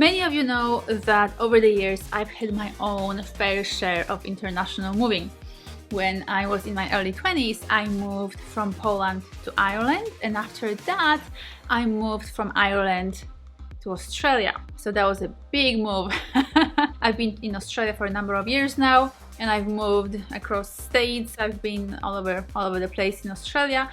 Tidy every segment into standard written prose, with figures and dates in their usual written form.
Many of you know that over the years I've had my own fair share of international moving. When I was in my early 20s, I moved from Poland to Ireland, and after that I moved from Ireland to Australia. So that was a big move. I've been in Australia for a number of years now, and I've moved across states. I've been all over the place in Australia.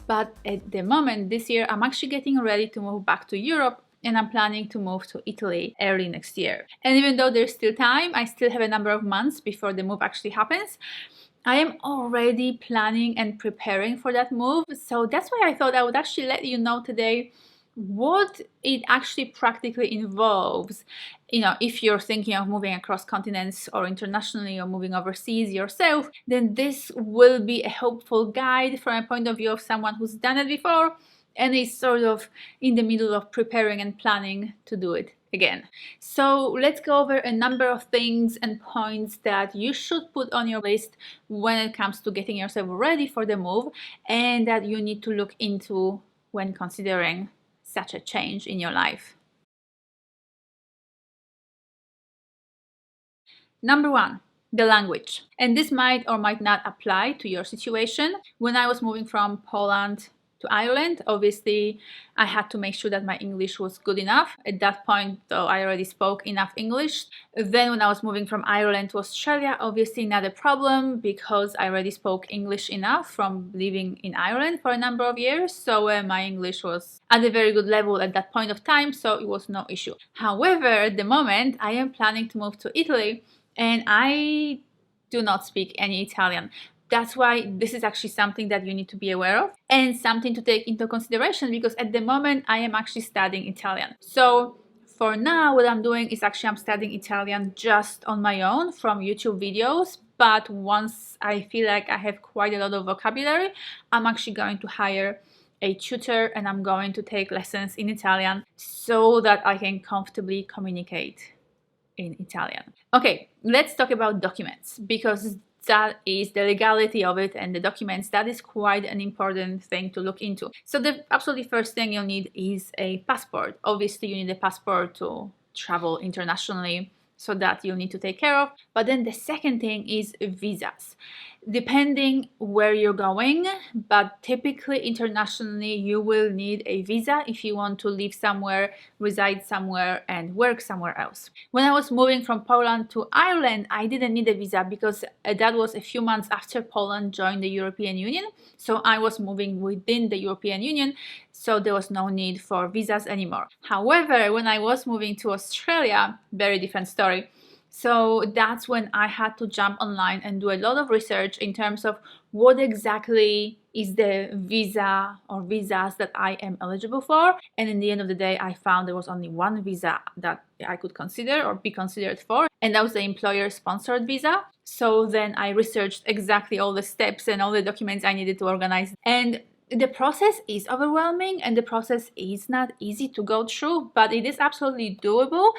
But at the moment, this year, I'm actually getting ready to move back to Europe, and I'm planning to move to Italy early next year. And even though there's still time, I still have a number of months before the move actually happens. I am already planning and preparing for that move. So that's why I thought I would actually let you know today what it actually practically involves. If you're thinking of moving across continents or internationally or moving overseas yourself, then this will be a helpful guide from a point of view of someone who's done it before and is sort of in the middle of preparing and planning to do it again. So let's go over a number of things and points that you should put on your list when it comes to getting yourself ready for the move, and that you need to look into when considering such a change in your life. Number one, the language. And this might or might not apply to your situation. When I was moving from Poland to Ireland, obviously I had to make sure that my English was good enough. At that point, though, I already spoke enough English. Then when I was moving from Ireland to Australia, obviously not a problem because I already spoke English enough from living in Ireland for a number of years. So my English was at a very good level at that point of time, so it was no issue. However, at the moment, I am planning to move to Italy, and I do not speak any Italian. That's why this is actually something that you need to be aware of and something to take into consideration, because at the moment I am actually studying Italian. So for now, what I'm doing is I'm studying Italian just on my own from YouTube videos. But once I feel like I have quite a lot of vocabulary, I'm actually going to hire a tutor and I'm going to take lessons in Italian so that I can comfortably communicate in Italian. Okay, let's talk about documents, because that is the legality of it, and the documents, that is quite an important thing to look into. So the absolutely first thing you'll need is a passport. Obviously you need a passport to travel internationally, so that you'll need to take care of. But then the second thing is visas. Depending where you're going, but typically internationally you will need a visa if you want to live somewhere, reside somewhere, and work somewhere else. When I was moving from Poland to Ireland, I didn't need a visa because that was a few months after Poland joined the European Union. So I was moving within the European Union, so there was no need for visas anymore. However, when I was moving to Australia, very different story. So that's when I had to jump online and do a lot of research in terms of what exactly is the visa or visas that I am eligible for. And in the end of the day, I found there was only one visa that I could consider or be considered for, and that was the employer-sponsored visa. So then I researched exactly all the steps and all the documents I needed to organize. And the process is overwhelming and the process is not easy to go through, but it is absolutely doable.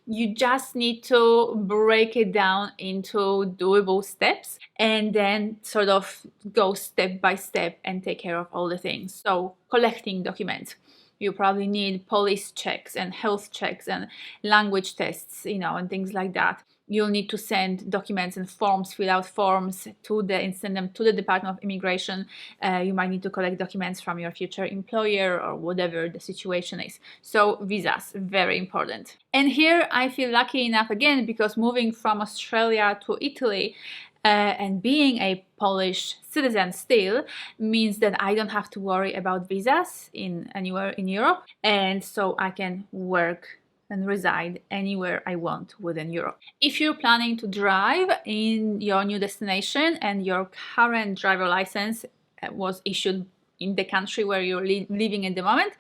You just need to break it down into doable steps and then sort of go step by step and take care of all the things. So collecting documents. You probably need police checks and health checks and language tests, and things like that. You'll need to send documents and forms, fill out forms and send them to the Department of Immigration. You might need to collect documents from your future employer or whatever the situation is. So visas, very important. And here I feel lucky enough again, because moving from Australia to Italy and being a Polish citizen still means that I don't have to worry about visas anywhere in Europe, and so I can work and reside anywhere I want within Europe. If you're planning to drive in your new destination and your current driver license was issued in the country where you're living at the moment,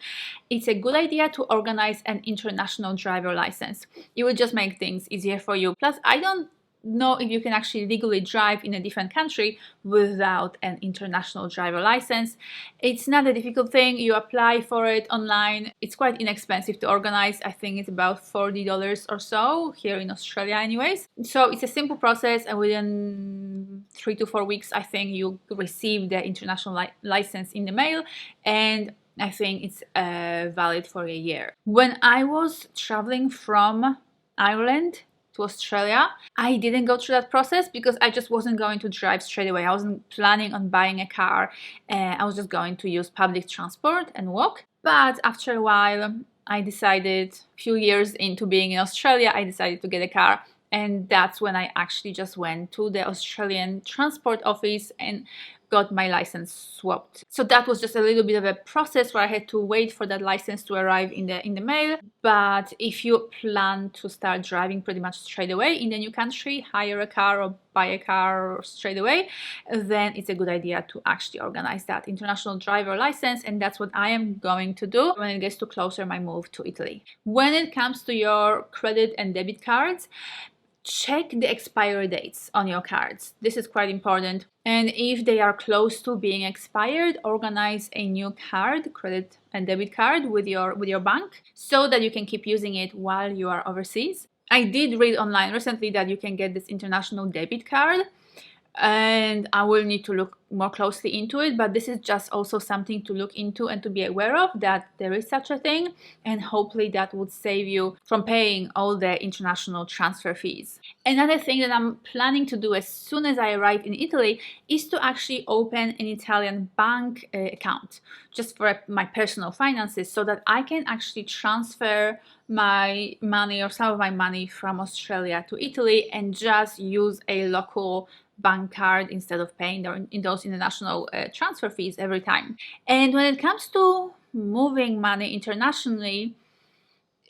it's a good idea to organize an international driver license. It will just make things easier for you. Plus, I don't know if you can actually legally drive in a different country without an international driver license. It's not a difficult thing. You apply for it online. It's quite inexpensive to organize. I think it's about $40 or so here in Australia anyways. So it's a simple process, and within 3 to 4 weeks I think you receive the international license in the mail, and I think it's valid for a year. When I was traveling from Ireland to Australia, I didn't go through that process because I just wasn't going to drive straight away. I wasn't planning on buying a car. I was just going to use public transport and walk. But after a while, I decided, a few years into being in Australia, I decided to get a car. And that's when I actually just went to the Australian Transport Office and got my license swapped. So that was just a little bit of a process where I had to wait for that license to arrive in the mail. But if you plan to start driving pretty much straight away in the new country, hire a car or buy a car straight away, then it's a good idea to actually organize that international driver license, and that's what I am going to do when it gets to closer my move to Italy. When it comes to your credit and debit cards, check the expiry dates on your cards. This is quite important. And if they are close to being expired, organize a new card, credit and debit card with your bank so that you can keep using it while you are overseas. I did read online recently that you can get this international debit card, and I will need to look more closely into it, but this is just also something to look into and to be aware of, that there is such a thing, and hopefully that would save you from paying all the international transfer fees. Another thing that I'm planning to do as soon as I arrive in Italy is to actually open an Italian bank account just for my personal finances, so that I can actually transfer my money or some of my money from Australia to Italy and just use a local bank card instead of paying in those international transfer fees every time. And when it comes to moving money internationally,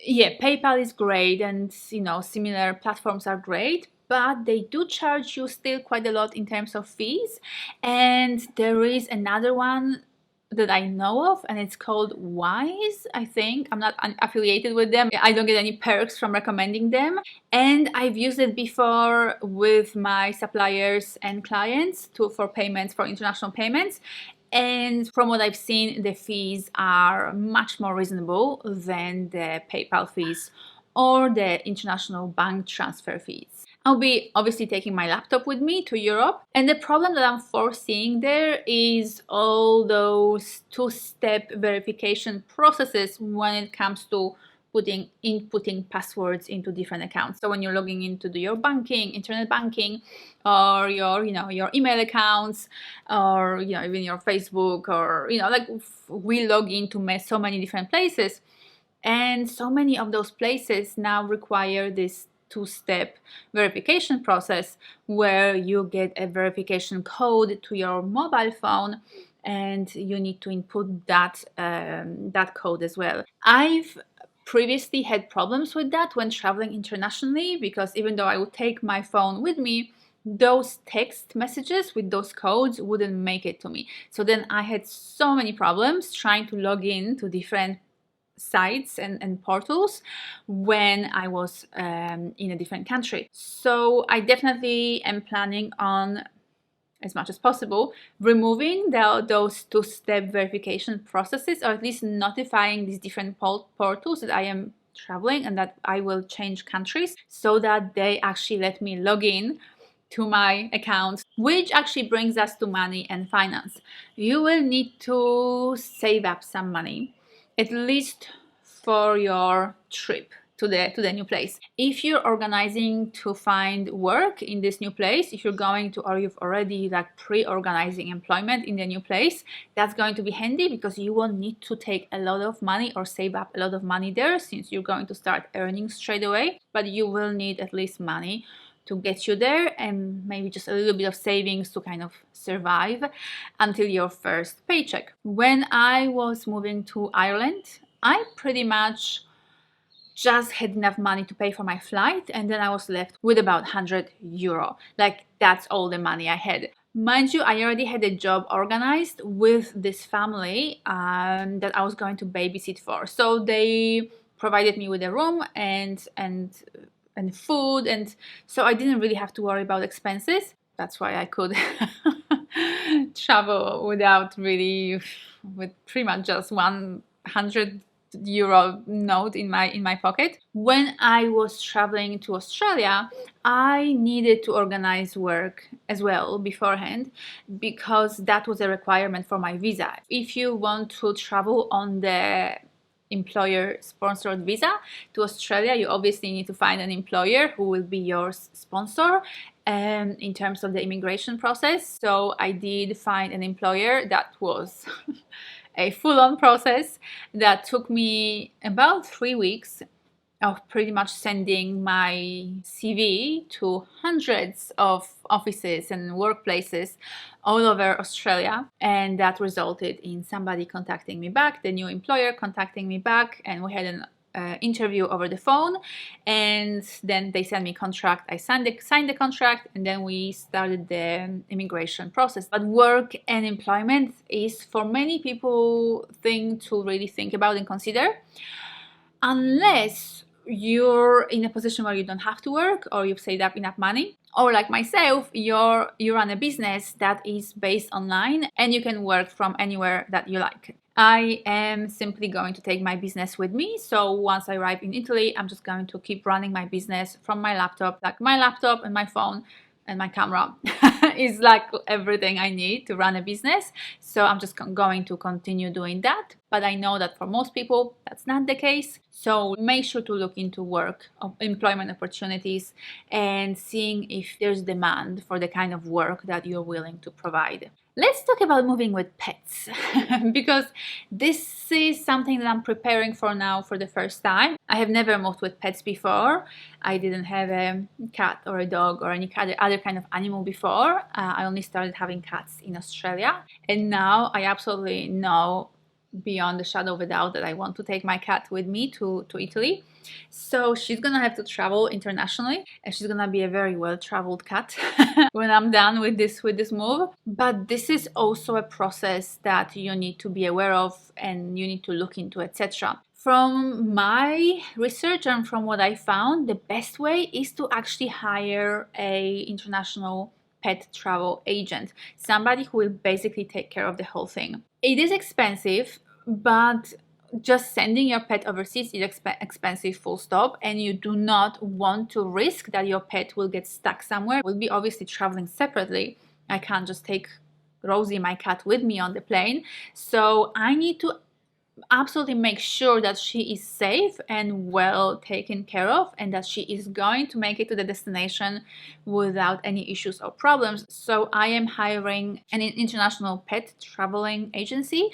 yeah, PayPal is great, and similar platforms are great, but they do charge you still quite a lot in terms of fees. And there is another one that I know of, and it's called Wise, I think. I'm not affiliated with them. I don't get any perks from recommending them. And I've used it before with my suppliers and clients for payments, for international payments. And from what I've seen, the fees are much more reasonable than the PayPal fees or the international bank transfer fees. I'll be obviously taking my laptop with me to Europe, and the problem that I'm foreseeing there is all those two-step verification processes when it comes to inputting passwords into different accounts. So when you're logging into your banking, internet banking, or your email accounts, or even your Facebook, or like we log into so many different places, and so many of those places now require this two-step verification process where you get a verification code to your mobile phone, and you need to input that code as well. I've previously had problems with that when traveling internationally, because even though I would take my phone with me, those text messages with those codes wouldn't make it to me. So then I had so many problems trying to log in to different sites and portals when I was in a different country. So I definitely am planning on, as much as possible, removing those two-step verification processes, or at least notifying these different portals that I am traveling and that I will change countries, so that they actually let me log in to my accounts, which actually brings us to money and finance. You will need to save up some money, at least for your trip to the new place. If you're organizing to find work in this new place, if you're going to, or you've already pre-organizing employment in the new place, that's going to be handy, because you won't need to take a lot of money or save up a lot of money there, since you're going to start earning straight away. But you will need at least money to get you there, and maybe just a little bit of savings to kind of survive until your first paycheck. When I was moving to Ireland, I pretty much just had enough money to pay for my flight, and then I was left with about €100. That's all the money I had. Mind you, I already had a job organized with this family that I was going to babysit for. So they provided me with a room and food, and so I didn't really have to worry about expenses. That's why I could travel with pretty much just €100 euro note in my pocket. When I was traveling to Australia, I needed to organize work as well beforehand, because that was a requirement for my visa. If you want to travel on the employer sponsored visa to Australia, you obviously need to find an employer who will be your sponsor in terms of the immigration process. So I did find an employer that was a full-on process that took me about 3 weeks of pretty much sending my CV to hundreds of offices and workplaces all over Australia. And that resulted in somebody contacting me back, the new employer contacting me back, and we had an interview over the phone, and then they sent me contract. I signed the contract, and then we started the immigration process. But work and employment is, for many people, thing to really think about and consider, unless you're in a position where you don't have to work, or you've saved up enough money, or like myself, you run a business that is based online and you can work from anywhere that you like. I am simply going to take my business with me. So once I arrive in Italy, I'm just going to keep running my business from my laptop. Like, my laptop and my phone and my camera is like everything I need to run a business. So I'm just going to continue doing that. But I know that for most people, that's not the case. So make sure to look into employment opportunities and seeing if there's demand for the kind of work that you're willing to provide. Let's talk about moving with pets because this is something that I'm preparing for now for the first time. I have never moved with pets before. I didn't have a cat or a dog or any other kind of animal before. I only started having cats in Australia, and now I absolutely know beyond the shadow of a doubt that I want to take my cat with me to Italy. So she's gonna have to travel internationally, and she's gonna be a very well-traveled cat when I'm done with this move. But this is also a process that you need to be aware of and you need to look into, etc. From my research and from what I found, the best way is to actually hire a international pet travel agent, somebody who will basically take care of the whole thing. It is expensive, but just sending your pet overseas is expensive, full stop, and you do not want to risk that your pet will get stuck somewhere. We'll be obviously traveling separately. I can't just take Rosie, my cat, with me on the plane. So I need to absolutely make sure that she is safe and well taken care of, and that she is going to make it to the destination without any issues or problems. So I am hiring an international pet traveling agency,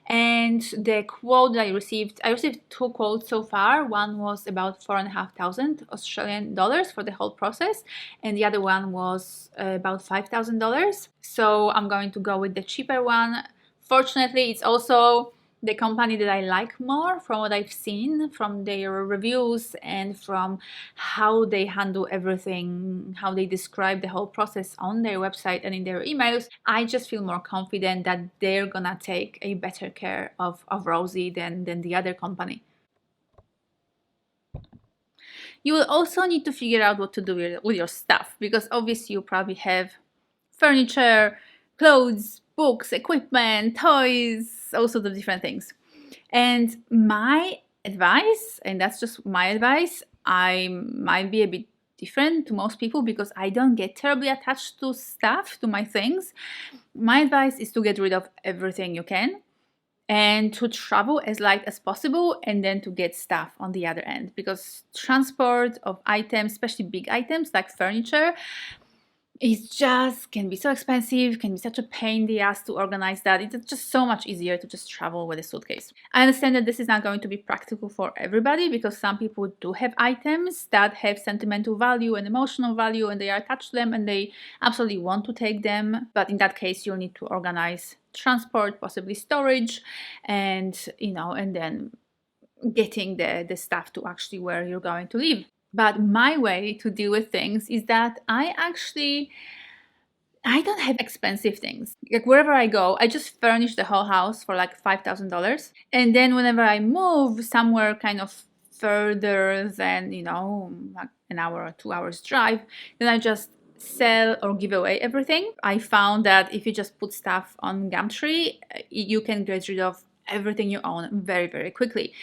and the quote that I received 2 quotes so far. One was about 4,500 Australian dollars for the whole process, and the other one was about $5,000. So I'm going to go with the cheaper one. Fortunately, it's also the company that I like more, from what I've seen from their reviews and from how they handle everything, how they describe the whole process on their website and in their emails. I just feel more confident that they're gonna take a better care of Rosie than the other company. You will also need to figure out what to do with your stuff, because obviously you probably have furniture, clothes, books, equipment, toys, all sorts of different things. And my advice, and that's just my advice, I might be a bit different to most people because I don't get terribly attached to stuff, to my things. My advice is to get rid of everything you can and to travel as light as possible, and then to get stuff on the other end, because transport of items, especially big items like furniture, it just can be so expensive, can be such a pain in the ass to organize that. It's just so much easier to just travel with a suitcase. I understand that this is not going to be practical for everybody, because some people do have items that have sentimental value and emotional value, and they are attached to them and they absolutely want to take them. But in that case, you'll need to organize transport, possibly storage, and and then getting the stuff to actually where you're going to live. But my way to deal with things is that I don't have expensive things. Like, wherever I go, I just furnish the whole house for like $5,000. And then whenever I move somewhere kind of further than, like an hour or 2 hours drive, then I just sell or give away everything. I found that if you just put stuff on Gumtree, you can get rid of everything you own very, very quickly.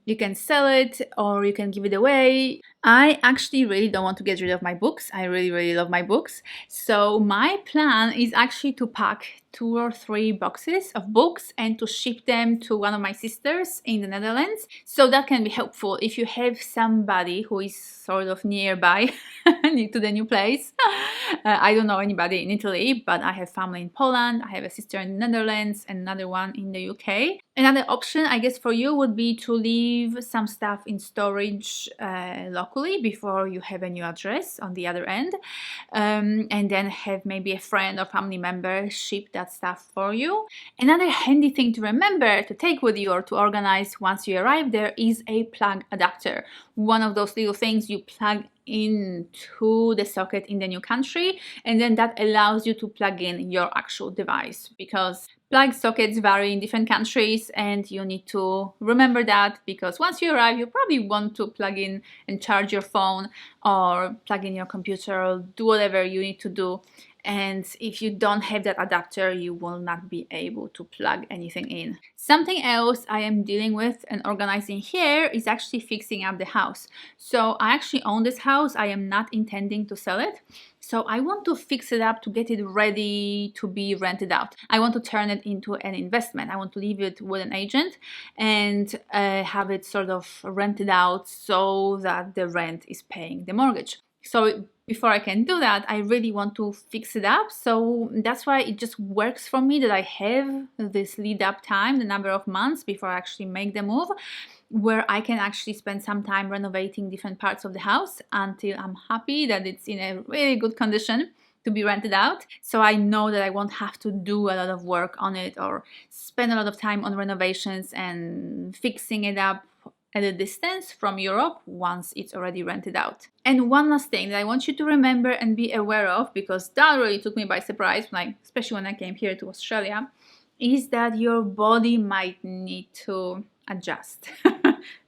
You can sell it or you can give it away. I actually really don't want to get rid of my books. I really, really love my books. So my plan is actually to pack 2 or 3 boxes of books and to ship them to one of my sisters in the Netherlands. So that can be helpful if you have somebody who is sort of nearby to the new place. I don't know anybody in Italy, but I have family in Poland. I have a sister in the Netherlands and another one in the UK. Another option, I guess, for you would be to leave some stuff in storage locally before you have a new address on the other end, and then have maybe a friend or family member ship that stuff for you. Another handy thing to remember to take with you or to organize once you arrive there is a plug adapter. One of those little things you plug into the socket in the new country, and then that allows you to plug in your actual device, because plug sockets vary in different countries and you need to remember that, because once you arrive you probably want to plug in and charge your phone or plug in your computer or do whatever you need to do. And if you don't have that adapter, you will not be able to plug anything in. Something else I am dealing with and organizing here is actually fixing up the house. So I actually own this house. I am not intending to sell it. So I want to fix it up to get it ready to be rented out. I want to turn it into an investment. I want to leave it with an agent and have it sort of rented out so that the rent is paying the mortgage. So before I can do that, I really want to fix it up. So that's why it just works for me that I have this lead up time, the number of months before I actually make the move, where I can actually spend some time renovating different parts of the house until I'm happy that it's in a really good condition to be rented out. So I know that I won't have to do a lot of work on it or spend a lot of time on renovations and fixing it up at a distance from Europe once it's already rented out. And one last thing that I want you to remember and be aware of, because that really took me by surprise, especially when I came here to Australia, is that your body might need to adjust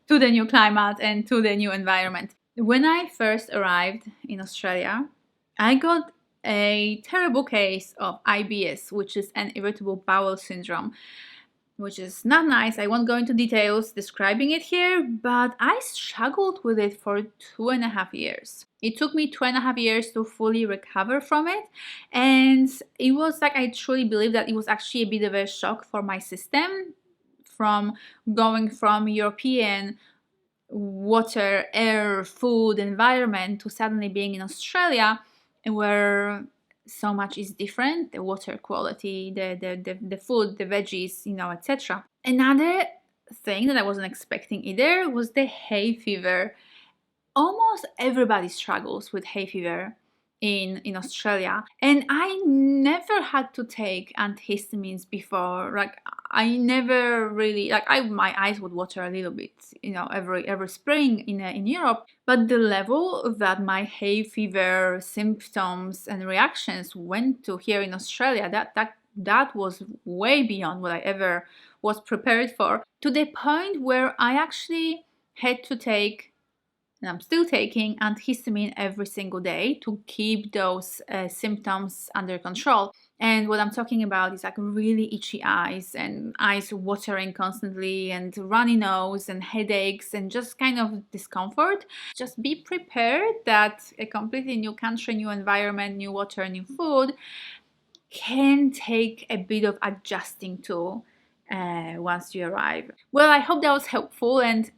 to the new climate and to the new environment. When I first arrived in Australia, I got a terrible case of IBS, which is an irritable bowel syndrome, which is not nice. I won't go into details describing it here, but I struggled with it for 2.5 years. It took me 2.5 years to fully recover from it, and it was like I truly believe that it was actually a bit of a shock for my system, from going from European water, air, food environment to suddenly being in Australia, where so much is different, the water quality, the food, the veggies, etc. Another thing that I wasn't expecting either was the hay fever. Almost everybody struggles with hay fever in Australia, and I never had to take antihistamines before. I never really my eyes would water a little bit, every spring in Europe. But the level that my hay fever symptoms and reactions went to here in Australia, that was way beyond what I ever was prepared for. To the point where I actually had to take, and I'm still taking, antihistamine every single day to keep those symptoms under control. And what I'm talking about is really itchy eyes and eyes watering constantly and runny nose and headaches and just kind of discomfort. Just be prepared that a completely new country, new environment, new water, new food can take a bit of adjusting to once you arrive. Well, I hope that was helpful and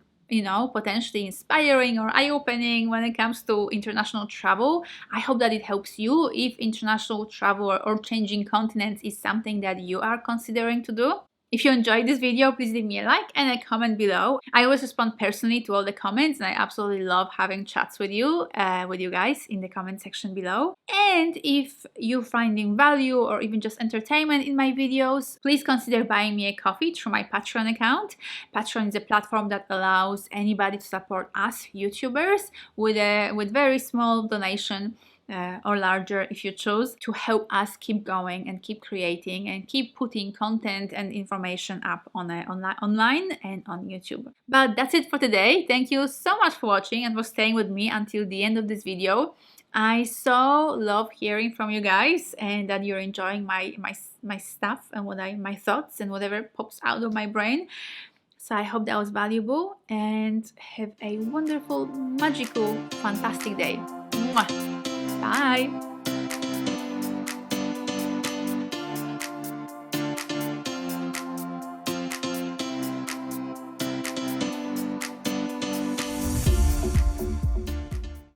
potentially inspiring or eye-opening when it comes to international travel. I hope that it helps you if international travel or changing continents is something that you are considering to do. If you enjoyed this video, please leave me a like and a comment below. I always respond personally to all the comments, and I absolutely love having chats with you guys in the comment section below. And if you're finding value or even just entertainment in my videos, please consider buying me a coffee through my Patreon account. Patreon is a platform that allows anybody to support us YouTubers with very small donation. Or larger if you choose, to help us keep going and keep creating and keep putting content and information up online and on YouTube. But that's it for today. Thank you so much for watching and for staying with me until the end of this video. I so love hearing from you guys and that you're enjoying my stuff and my thoughts and whatever pops out of my brain. So I hope that was valuable and have a wonderful, magical, fantastic day. Mwah. Bye.